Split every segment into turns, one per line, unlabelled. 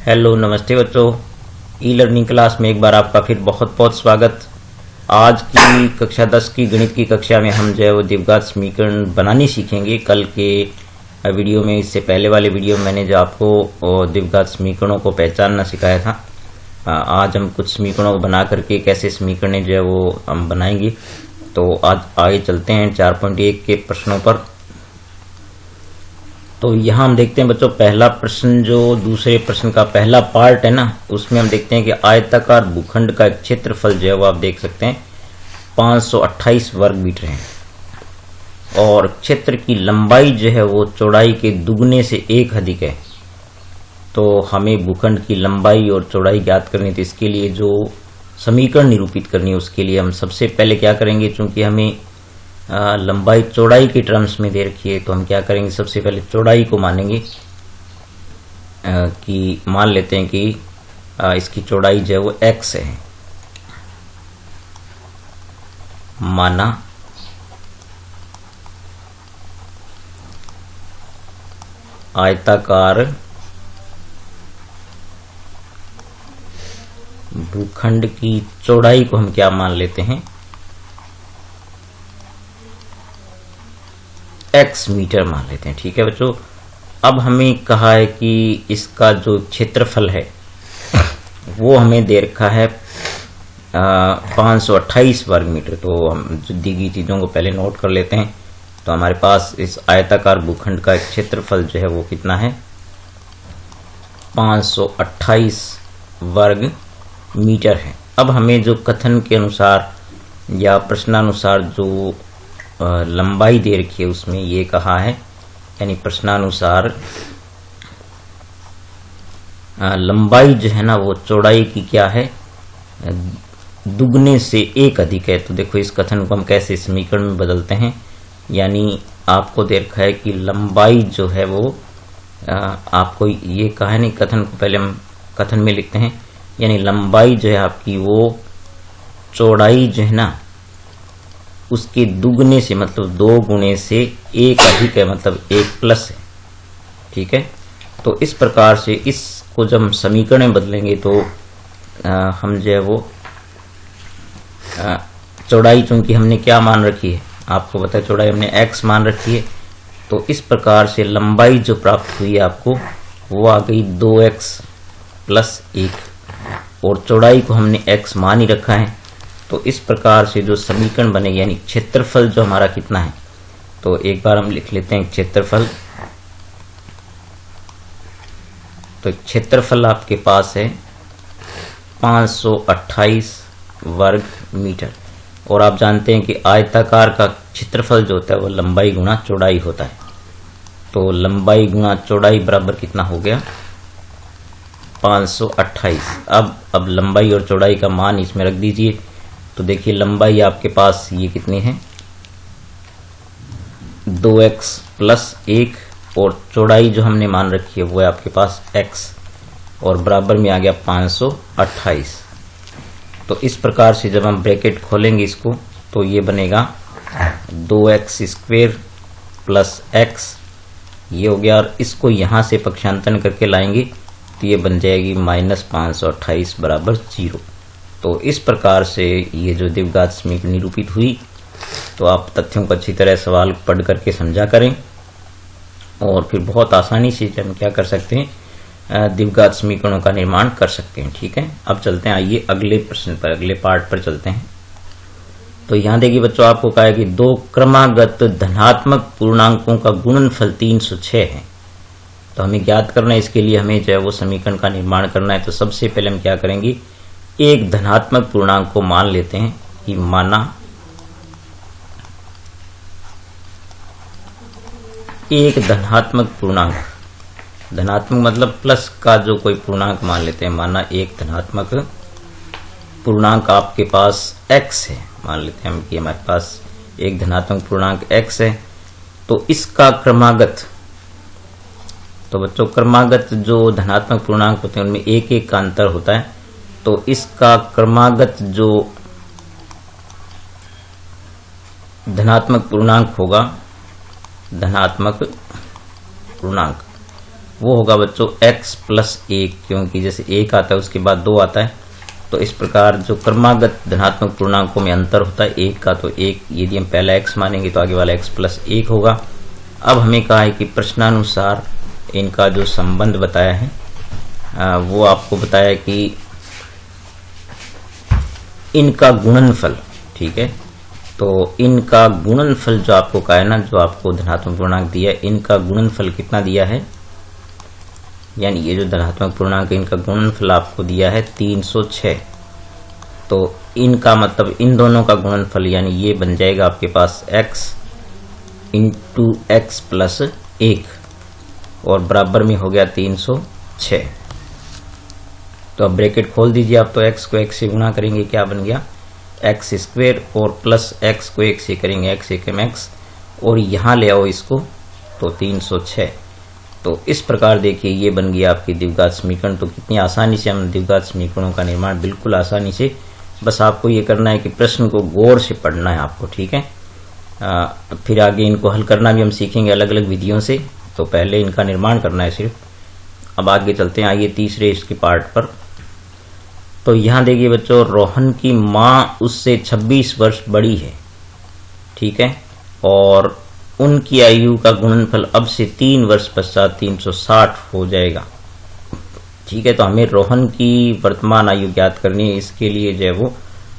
Hello नमस्ते बच्चों, e learning class में एक बार आपका फिर बहुत बहुत स्वागत। आज की कक्षा 10 की गणित की कक्षा में हम जो है वो द्विघात समीकरण बनानी सीखेंगे। कल के वीडियो में, इससे पहले वाले वीडियो में मैंने जो आपको द्विघात समीकरणों को पहचानना सिखाया था। आज हम कुछ समीकरणों को बना करके कैसे समीकरण जो है वो हम बनाएंगे। तो आज आगे चलते हैं 4.1 के प्रश्नों पर। तो यहाँ हम देखते हैं बच्चों, पहला प्रश्न जो दूसरे प्रश्न का पहला पार्ट है ना, उसमें हम देखते हैं कि आयताकार भूखंड का क्षेत्रफल जो है वो आप देख सकते हैं 528 वर्ग मीटर है और क्षेत्र की लंबाई जो है वो चौड़ाई के दुगने से 1 अधिक है। तो हमें भूखंड की लंबाई और चौड़ाई ज्ञात करनी थी। इसके लिए जो समीकरण निरूपित करनी है उसके लिए हम सबसे पहले क्या करेंगे, चूंकि हमें लंबाई चौड़ाई के टर्म्स में दे रखी है, तो हम क्या करेंगे, सबसे पहले चौड़ाई को मानेंगे कि मान लेते हैं कि इसकी चौड़ाई जो है वो x है। माना आयताकार भूखंड की चौड़ाई को हम क्या मान लेते हैं, x मीटर मान लेते हैं। ठीक है बच्चों। अब हमें कहा है कि इसका जो क्षेत्रफल है वो हमें दे रखा है 528 वर्ग मीटर। तो हम दी गई चीजों को पहले नोट कर लेते हैं। तो हमारे पास इस आयताकार भूखंड का क्षेत्रफल जो है वो कितना है, 528 वर्ग मीटर है। अब हमें जो कथन के अनुसार या प्रश्नानुसार जो लंबाई दे रखी है उसमें ये कहा है, यानी प्रश्नानुसार लंबाई जो है ना वो चौड़ाई की क्या है, दुगने से 1 अधिक है। तो देखो इस कथन को हम कैसे समीकरण में बदलते हैं, यानी आपको दे रखा है कि लंबाई जो है वो आपको ये कहा है, नहीं कथन को पहले हम कथन में लिखते हैं, यानी लंबाई जो है आपकी वो चौड़ाई जो है ना उसके दुगने से, मतलब 2 गुणे से 1 अधिक है, मतलब 1 प्लस है। ठीक है। तो इस प्रकार से इसको जब हम समीकरण में बदलेंगे तो हम जो है वो चौड़ाई, चूंकि हमने क्या मान रखी है, आपको पता है चौड़ाई हमने x मान रखी है, तो इस प्रकार से लंबाई जो प्राप्त हुई है आपको वो आ गई 2x प्लस 1 और चौड़ाई को हमने x मान ही रखा है। तो इस प्रकार से जो समीकरण बनेगी, यानी क्षेत्रफल जो हमारा कितना है, तो एक बार हम लिख लेते हैं क्षेत्रफल। तो क्षेत्रफल आपके पास है 528 वर्ग मीटर और आप जानते हैं कि आयताकार का क्षेत्रफल जो होता है वो लंबाई गुणा चौड़ाई होता है। तो लंबाई गुणा चौड़ाई बराबर कितना हो गया, 528। अब लंबाई और चौड़ाई का मान इसमें रख दीजिए। तो देखिए लंबाई आपके पास ये कितनी है, 2x प्लस 1 और चौड़ाई जो हमने मान रखी है वो है आपके पास x और बराबर में आ गया 528। तो इस प्रकार से जब हम ब्रैकेट खोलेंगे इसको तो ये बनेगा 2x स्क्वायर प्लस x, ये हो गया। और इसको यहां से पक्षांतरण करके लाएंगे तो ये बन जाएगी -528 बराबर 0। तो इस प्रकार से ये जो द्विघात समीकरण निरूपित हुई। तो आप तथ्यों को अच्छी तरह सवाल पढ़ करके समझा करें और फिर बहुत आसानी से हम क्या कर सकते हैं, द्विघात समीकरणों का निर्माण कर सकते हैं। ठीक है। अब चलते हैं, आइए अगले प्रश्न पर, अगले पार्ट पर चलते हैं। तो यहाँ देखिए बच्चों, आपको कहा है कि 2 क्रमागत धनात्मक पूर्णांकों का गुणनफल 306 है। तो हमें ज्ञात करना है, इसके लिए हमें जो है वो समीकरण का निर्माण करना है। तो सबसे पहले हम क्या करेंगे, एक धनात्मक पूर्णांक को मान लेते हैं कि माना एक धनात्मक पूर्णांक, धनात्मक मतलब प्लस का जो कोई पूर्णांक मान लेते हैं, माना एक धनात्मक पूर्णांक आपके पास x है, मान लेते हैं हम कि हमारे पास एक धनात्मक पूर्णांक x है। तो इसका क्रमागत, तो बच्चों क्रमागत जो धनात्मक पूर्णांक होते हैं उनमें 1-1 का अंतर होता है। तो इसका क्रमागत जो धनात्मक पूर्णांक होगा, धनात्मक पूर्णांक वो होगा बच्चों x प्लस 1, क्योंकि जैसे 1 आता है उसके बाद 2 आता है, तो इस प्रकार जो क्रमागत धनात्मक पूर्णांकों में अंतर होता है 1 का, तो 1 यदि हम पहला x मानेंगे तो आगे वाला x प्लस 1 होगा। अब हमें कहा है कि प्रश्नानुसार इनका जो संबंध बताया है वो आपको बताया कि इनका गुणनफल, ठीक है, तो इनका गुणनफल जो आपको कहा है ना, जो आपको धनात्मक पूर्णांक दिया है, इनका गुणनफल कितना दिया है, यानी ये जो धनात्मक पूर्णांक इनका गुणनफल आपको दिया है 306, तो इनका मतलब इन दोनों का गुणनफल यानी ये बन जाएगा आपके पास x इंटू एक्स प्लस 1 और बराबर में हो गया 306। तो अब ब्रैकेट खोल दीजिए आप, तो x को x से गुणा करेंगे क्या बन गया x स्क्वायर और प्लस x को 1 से करेंगे x एकम x और यहाँ ले आओ इसको तो 306। तो इस प्रकार देखिए ये बन गया आपकी द्विघात समीकरण। तो कितनी आसानी से हम द्विघात समीकरणों का निर्माण बिल्कुल आसानी से, बस आपको ये करना है कि प्रश्न को गौर से पढ़ना है आपको, ठीक है। फिर आगे इनको हल करना भी हम सीखेंगे अलग अलग विधियों से, तो पहले इनका निर्माण करना है सिर्फ। अब आगे चलते हैं, आइए तीसरे इसके पार्ट पर। तो यहाँ देखिए बच्चों, रोहन की माँ उससे 26 वर्ष बड़ी है, ठीक है, और उनकी आयु का गुणनफल अब से 3 वर्ष पश्चात 360 हो जाएगा, ठीक है। तो हमें रोहन की वर्तमान आयु ज्ञात करनी है। इसके लिए जो है वो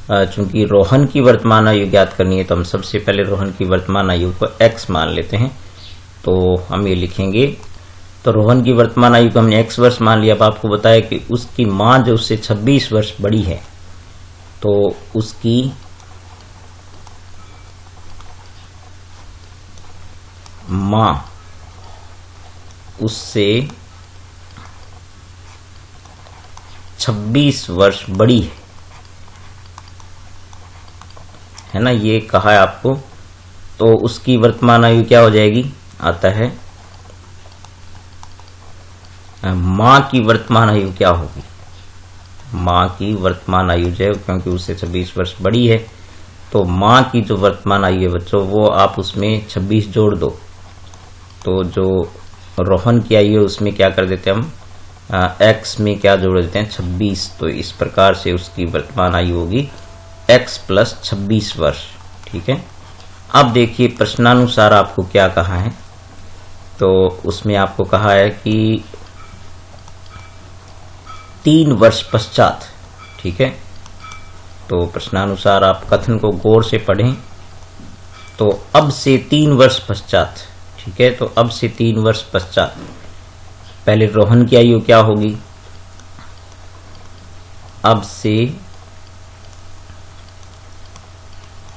चूंकि रोहन की वर्तमान आयु ज्ञात करनी है तो हम सबसे पहले रोहन की वर्तमान आयु को x मान लेते हैं। तो हम ये लिखेंगे, तो रोहन की वर्तमान आयु को हमने x वर्ष मान लिया। अब आपको बताया कि उसकी माँ जो उससे 26 वर्ष बड़ी है, तो उसकी माँ उससे 26 वर्ष बड़ी है ना, ये कहा है आपको। तो उसकी वर्तमान आयु क्या हो जाएगी, आता है माँ की वर्तमान आयु क्या होगी, माँ की वर्तमान आयु जो है क्योंकि उससे 26 वर्ष बड़ी है, तो माँ की जो वर्तमान आयु है बच्चों वो आप उसमें 26 जोड़ दो, तो जो रोहन की आयु है उसमें क्या कर देते हैं हम x में क्या जोड़ देते हैं 26। तो इस प्रकार से उसकी वर्तमान आयु होगी x प्लस 26 वर्ष, ठीक है। अब देखिए प्रश्नानुसार आपको क्या कहा है, तो उसमें आपको कहा है कि 3 वर्ष पश्चात, ठीक है। तो प्रश्नानुसार आप कथन को गौर से पढ़ें। तो अब से 3 वर्ष पश्चात, ठीक है, तो अब से 3 वर्ष पश्चात पहले रोहन की आयु क्या होगी, अब से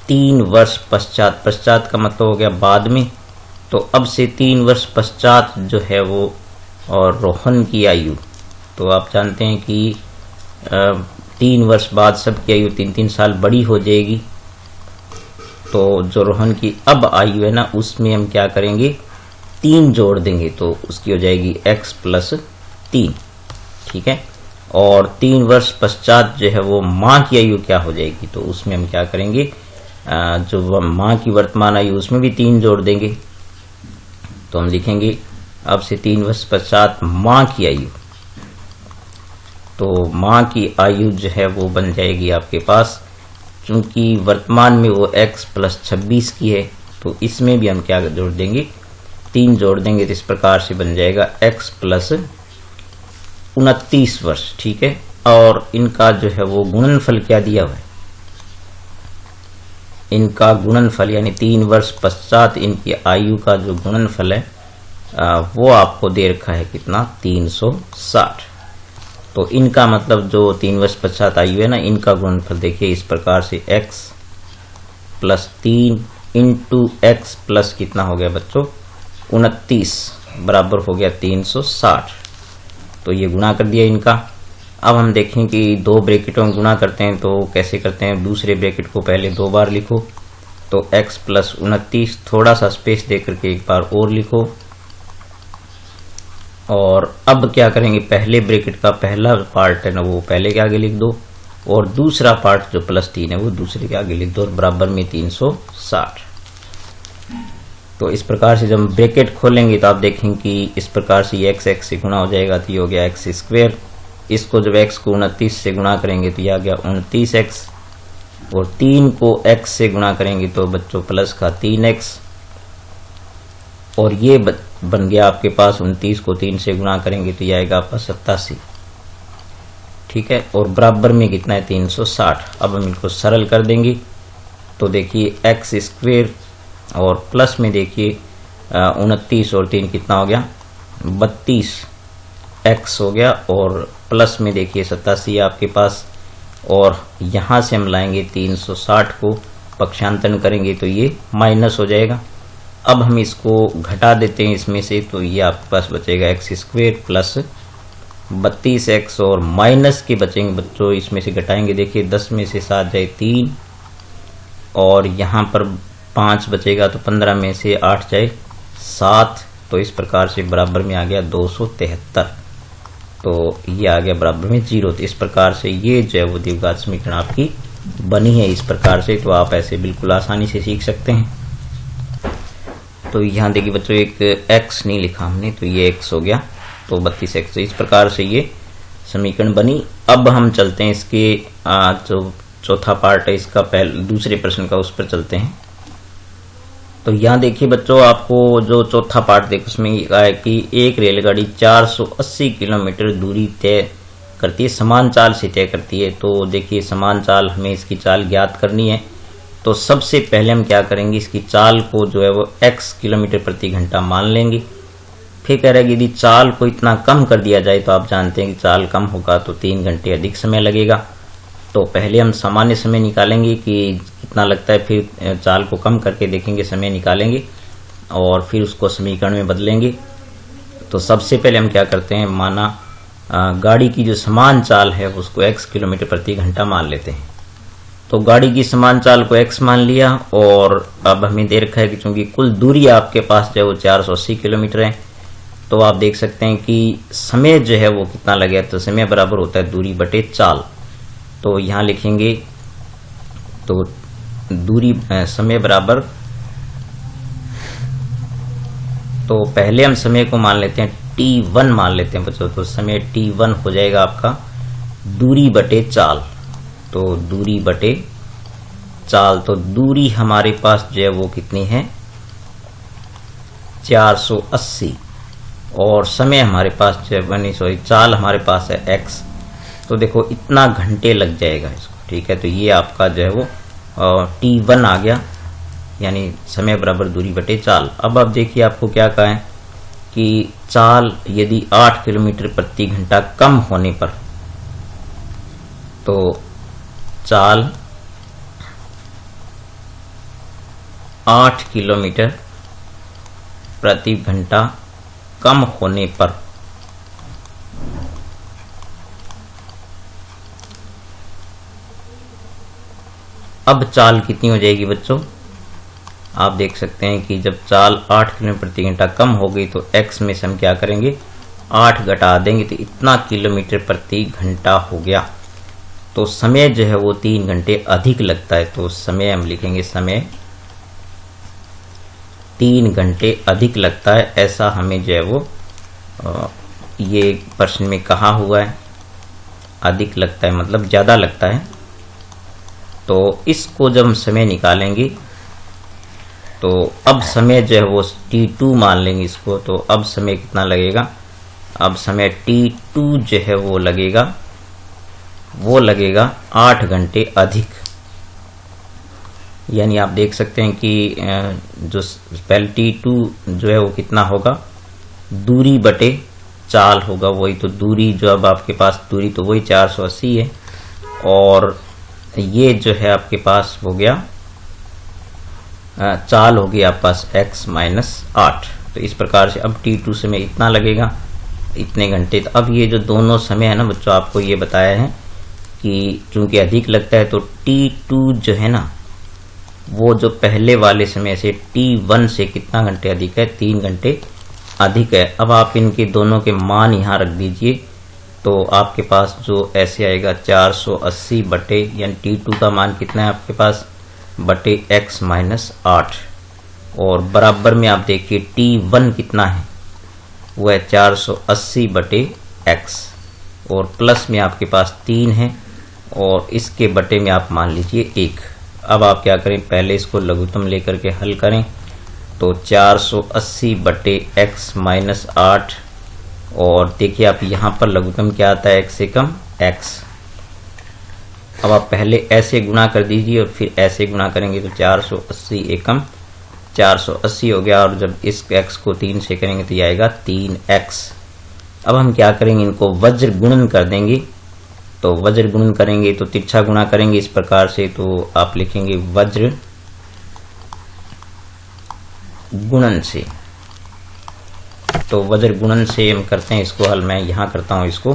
3 वर्ष पश्चात, पश्चात का मतलब हो गया बाद में, तो अब से 3 वर्ष पश्चात जो है वो और रोहन की आयु, तो आप जानते हैं कि 3 वर्ष बाद सबकी आयु 3-3 साल बड़ी हो जाएगी। तो जो रोहन की अब आयु है ना उसमें हम क्या करेंगे 3 जोड़ देंगे, तो उसकी हो जाएगी x प्लस 3, ठीक है। और 3 वर्ष पश्चात जो है वो माँ की आयु क्या हो जाएगी, तो उसमें हम क्या करेंगे जो माँ की वर्तमान आयु उसमें भी 3 जोड़ देंगे, तो हम लिखेंगे अब से 3 वर्ष पश्चात माँ की आयु, तो माँ की आयु जो है वो बन जाएगी आपके पास, क्योंकि वर्तमान में वो x प्लस 26 की है, तो इसमें भी हम क्या जोड़ देंगे 3 जोड़ देंगे, तो इस प्रकार से बन जाएगा x प्लस 29 वर्ष, ठीक है। और इनका जो है वो गुणनफल क्या दिया हुआ है, इनका गुणनफल यानी 3 वर्ष पश्चात इनकी आयु का जो गुणनफल है वो आपको दे रखा है कितना 360। तो इनका मतलब जो 3 वर्ष पश्चात आयु है ना, इनका गुणनफल देखिए इस प्रकार से x plus 3 into x plus कितना हो गया बच्चों 29 बराबर हो गया 360। तो ये गुणा कर दिया इनका। अब हम देखें कि 2 ब्रैकेटों में गुणा करते हैं तो कैसे करते हैं। दूसरे ब्रैकेट को पहले 2 बार लिखो, तो x प्लस 29 थोड़ा सा स्पेस दे करके एक बार और लिखो। और अब क्या करेंगे, पहले ब्रैकेट का पहला पार्ट है ना वो पहले के आगे लिख दो, और दूसरा पार्ट जो प्लस 3 है वो दूसरे के आगे लिख दो, और बराबर में 360। तो इस प्रकार से जब हम ब्रैकेट खोलेंगे तो आप देखें कि इस प्रकार से ये x से गुणा हो जाएगा, तो ये हो गया x स्क्वायर। इसको जब x को 29 से गुणा करेंगे तो ये आ गया 29x, और 3 को x से गुणा करेंगे तो बच्चों प्लस का 3x, और ये बन गया आपके पास 29 को 3 से गुणा करेंगे तो ये आएगा आपका 87। ठीक है, और बराबर में कितना है 360। अब हम इनको सरल कर देंगे तो देखिए x स्क्वायर और प्लस में देखिए 29 और 3 कितना हो गया 32x हो गया, और प्लस में देखिए 87 आपके पास, और यहाँ से हम लाएंगे 360 को पक्षांतरण करेंगे तो ये माइनस हो जाएगा। अब हम इसको घटा देते हैं इसमें से, तो ये आपके पास बचेगा x स्क्वायर प्लस 32x, और माइनस के बचेंगे बच्चों, इसमें से घटाएंगे देखिए 10 में से 7 जाए 3, और यहाँ पर 5 बचेगा तो 15 में से 8 जाए 7, तो इस प्रकार से बराबर में आ गया 273। तो ये आ गया बराबर में 0। तो इस प्रकार से ये जो है वो द्विघात समीकरण आपकी बनी है इस प्रकार से। तो आप ऐसे बिल्कुल आसानी से सीख सकते हैं। तो यहाँ देखिए बच्चों एक x नहीं लिखा हमने, तो ये x हो गया, तो 32x। तो इस प्रकार से ये समीकरण बनी। अब हम चलते हैं इसके जो चौथा पार्ट है इसका, पहले दूसरे प्रश्न का, उस पर चलते हैं। तो यहाँ देखिए बच्चों आपको जो चौथा पार्ट देखो उसमें ये कहा है कि एक रेलगाड़ी 480 किलोमीटर दूरी तय करती है, समान चाल से तय करती है। तो देखिए समान चाल, हमें इसकी चाल ज्ञात करनी है। तो सबसे पहले हम क्या करेंगे, इसकी चाल को जो है वो x किलोमीटर प्रति घंटा मान लेंगे। फिर कह रहा है कि यदि चाल को इतना कम कर दिया जाए, तो आप जानते हैं कि चाल कम होगा तो 3 घंटे अधिक समय लगेगा। तो पहले हम सामान्य समय निकालेंगे कि कितना लगता है, फिर चाल को कम करके देखेंगे, समय निकालेंगे और फिर उसको समीकरण में बदलेंगे। तो सबसे पहले हम क्या करते हैं, माना गाड़ी की जो समान चाल है उसको x किलोमीटर प्रति घंटा मान लेते हैं। तो गाड़ी की समान चाल को x मान लिया, और अब हमें दे रखा है कि चूंकि कुल दूरी आपके पास जो है वो 480 किलोमीटर है, तो आप देख सकते हैं कि समय जो है वो कितना लगेगा, तो समय बराबर होता है दूरी बटे चाल। तो यहाँ लिखेंगे तो दूरी समय बराबर, तो पहले हम समय को मान लेते हैं t1 मान लेते हैं बच्चों। तो समय t1 हो जाएगा आपका दूरी बटे चाल, तो दूरी बटे चाल। तो दूरी हमारे पास जो है वो कितनी है 480, और समय हमारे पास जो है चाल हमारे पास है x। तो देखो इतना घंटे लग जाएगा इसको। ठीक है, तो ये आपका जो है वो t1 आ गया, यानी समय बराबर दूरी बटे चाल। अब आप देखिए आपको क्या कहा है कि चाल यदि 8 किलोमीटर प्रति घंटा कम होने पर, तो चाल 8 किलोमीटर प्रति घंटा कम होने पर अब चाल कितनी हो जाएगी बच्चों। आप देख सकते हैं कि जब चाल 8 किलोमीटर प्रति घंटा कम हो गई तो x में से हम क्या करेंगे 8 घटा देंगे, तो इतना किलोमीटर प्रति घंटा हो गया। तो समय जो है वो 3 घंटे अधिक लगता है। तो समय हम लिखेंगे समय 3 घंटे अधिक लगता है, ऐसा हमें जो है वो ये प्रश्न में कहा हुआ है। अधिक लगता है मतलब ज्यादा लगता है। तो इसको जब हम समय निकालेंगे तो अब समय जो है वो t2 मान लेंगे इसको। तो अब समय कितना लगेगा, अब समय t2 जो है वो लगेगा 8 घंटे अधिक। यानी आप देख सकते हैं कि जो पहले t2 जो है वो कितना होगा, दूरी बटे चाल होगा। वही तो दूरी जो अब आपके पास दूरी तो वही 480 है, और ये जो है आपके पास हो गया चाल होगी आपके पास x माइनस 8। तो इस प्रकार से अब t2 समय इतना लगेगा, इतने घंटे। तो अब ये जो दोनों समय है ना बच्चों, आपको ये बताया है कि चूंकि अधिक लगता है तो t2 जो है ना वो जो पहले वाले समय से t1 से कितना घंटे अधिक है, 3 घंटे अधिक है। अब आप इनके दोनों के मान यहाँ रख दीजिए, तो आपके पास जो ऐसे आएगा 480 बटे, यानी t2 का मान कितना है आपके पास बटे x माइनस 8, और बराबर में आप देखिए T1 कितना है, वो है 480/x, और प्लस में आपके पास 3 है और इसके बटे में आप मान लीजिए 1। अब आप क्या करें, पहले इसको लघुत्तम लेकर के हल करें। तो 480/x माइनस 8, और देखिए आप यहाँ पर लघुत्तम क्या आता है, x से कम x। अब आप पहले ऐसे गुणा कर दीजिए और फिर ऐसे गुणा करेंगे तो 480 एकम 480 हो गया, और जब इस x को 3 से करेंगे तो ये आएगा 3x। अब हम क्या करेंगे, इनको वज्र गुणन कर देंगे। तो वज्र गुणन करेंगे तो तिरछा गुणा करेंगे इस प्रकार से, तो आप लिखेंगे वज्र गुणन से। तो वज्र गुणन से हम करते हैं इसको हल, मैं यहां करता हूं इसको।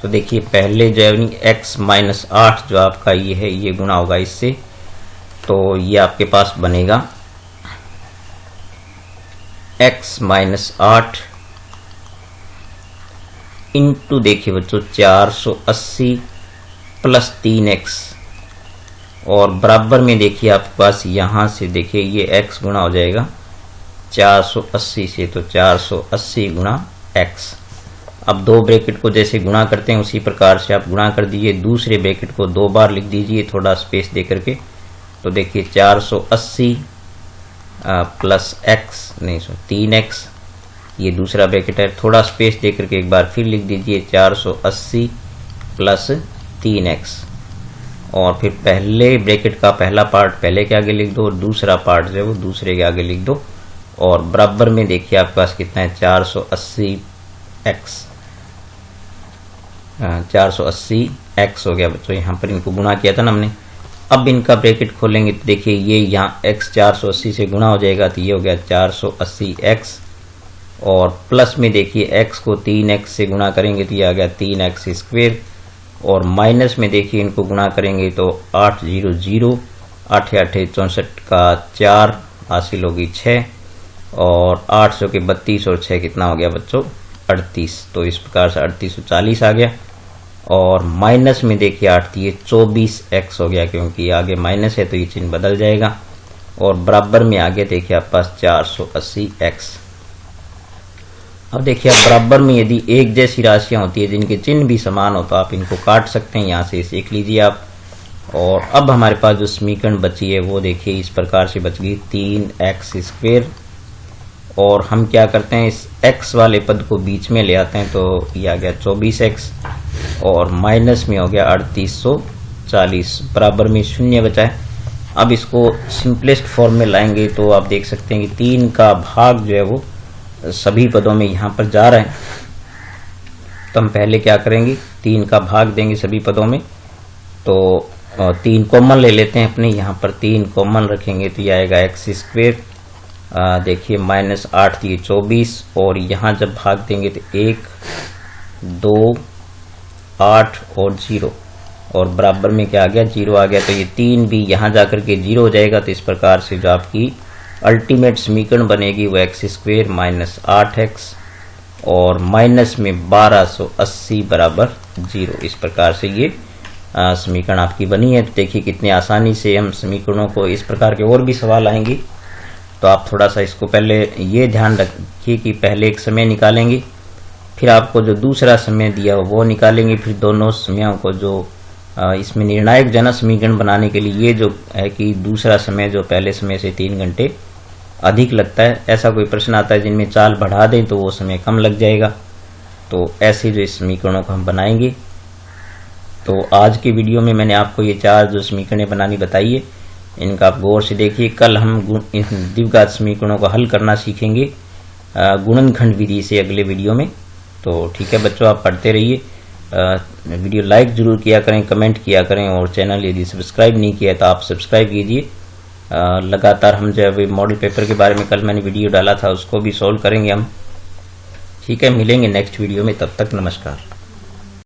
तो देखिए पहले जो है x माइनस 8 जो आपका ये है, ये गुणा होगा इससे, तो ये आपके पास बनेगा x माइनस 8 इंटू देखिए बच्चों 480 प्लस 3x, और बराबर में देखिए आपके पास यहां से देखिए ये x गुणा हो जाएगा 480 से, तो 480 गुणा x। अब दो ब्रैकेट को जैसे गुणा करते हैं उसी प्रकार से आप गुणा कर दीजिए। दूसरे ब्रैकेट को 2 बार लिख दीजिए थोड़ा स्पेस दे करके। तो देखिए 480 प्लस x नहीं 3x, ये दूसरा ब्रैकेट है, थोड़ा स्पेस दे करके एक बार फिर लिख दीजिए 480 प्लस 3x, और फिर पहले ब्रैकेट का पहला पार्ट पहले के आगे लिख दो और दूसरा पार्ट जो है वो दूसरे के आगे लिख दो, और बराबर में देखिए आपके पास कितना है 480x हो गया बच्चों। यहाँ पर इनको गुणा किया था ना हमने। अब इनका ब्रैकेट खोलेंगे तो देखिए ये यहाँ x 480 से गुणा हो जाएगा, तो ये हो गया 480x, और प्लस में देखिए x को 3x से गुणा करेंगे तो ये आ गया 3x स्क्वेयर, और माइनस में देखिए इनको गुणा करेंगे तो 8 0 0 8 8 64 का 4 हासिल होगी 6, और 8 सौ के 32 और 6 कितना हो गया बच्चों 38। तो इस प्रकार से 3840 आ गया, और माइनस में देखिए 8 दिए 24x हो गया, क्योंकि आगे माइनस है तो ये चिन्ह बदल जाएगा, और बराबर में आगे देखिए आपके पास 480x। अब देखिए आप बराबर में यदि एक जैसी राशियां होती है जिनके चिन्ह भी समान हो तो आप इनको काट सकते हैं, यहाँ से सीख लीजिए आप। और अब हमारे पास जो समीकरण बची है वो देखिए इस प्रकार से बच गई 3x स्क्वेयर, और हम क्या करते हैं इस x वाले पद को बीच में ले आते हैं, तो ये आ गया 24x, और माइनस में हो गया 3840, बराबर में 0 बचा है। अब इसको सिंपलेस्ट फॉर्म में लाएंगे तो आप देख सकते हैं कि 3 का भाग जो है वो सभी पदों में यहाँ पर जा रहा है। तो हम पहले क्या करेंगे, 3 का भाग देंगे सभी पदों में, तो 3 कॉमन ले लेते हैं अपने, यहाँ पर 3 कॉमन रखेंगे तो ये आएगा x स्क्वेयर। देखिए माइनस 8 दिए 24, और यहाँ जब भाग देंगे तो 1 2 8 और 0, और बराबर में क्या आ गया 0 आ गया, तो ये 3 भी यहाँ जाकर के 0 हो जाएगा। तो इस प्रकार से जो आपकी अल्टीमेट समीकरण बनेगी वो x स्क्वेयर माइनस 8x और माइनस में 1280 बराबर 0। इस प्रकार से ये समीकरण आपकी बनी है। तो देखिए कितनी आसानी से हम समीकरणों को, इस प्रकार के और भी सवाल आएंगे तो आप थोड़ा सा इसको पहले ये ध्यान रखिए कि पहले एक समय निकालेंगे, फिर आपको जो दूसरा समय दिया हो वो निकालेंगे, फिर दोनों समयों को जो इसमें निर्णायक जन समीकरण बनाने के लिए ये जो है कि दूसरा समय जो पहले समय से 3 घंटे अधिक लगता है, ऐसा कोई प्रश्न आता है जिनमें चाल बढ़ा दें तो वो समय कम लग जाएगा। तो ऐसे जो इस समीकरणों को हम बनाएंगे। तो आज की वीडियो में मैंने आपको ये 4 जो समीकरणें बनानी बताई है, इनका आप गौर से देखिए। कल हम द्विघात समीकरणों को हल करना सीखेंगे गुणनखंड विधि से अगले वीडियो में। तो ठीक है बच्चों, आप पढ़ते रहिए। वीडियो लाइक जरूर किया करें, कमेंट किया करें, और चैनल यदि सब्सक्राइब नहीं किया तो आप सब्सक्राइब कीजिए। लगातार हम जो है मॉडल पेपर के बारे में कल मैंने वीडियो डाला था उसको भी सॉल्व करेंगे हम। ठीक है, मिलेंगे नेक्स्ट वीडियो में, तब तक नमस्कार।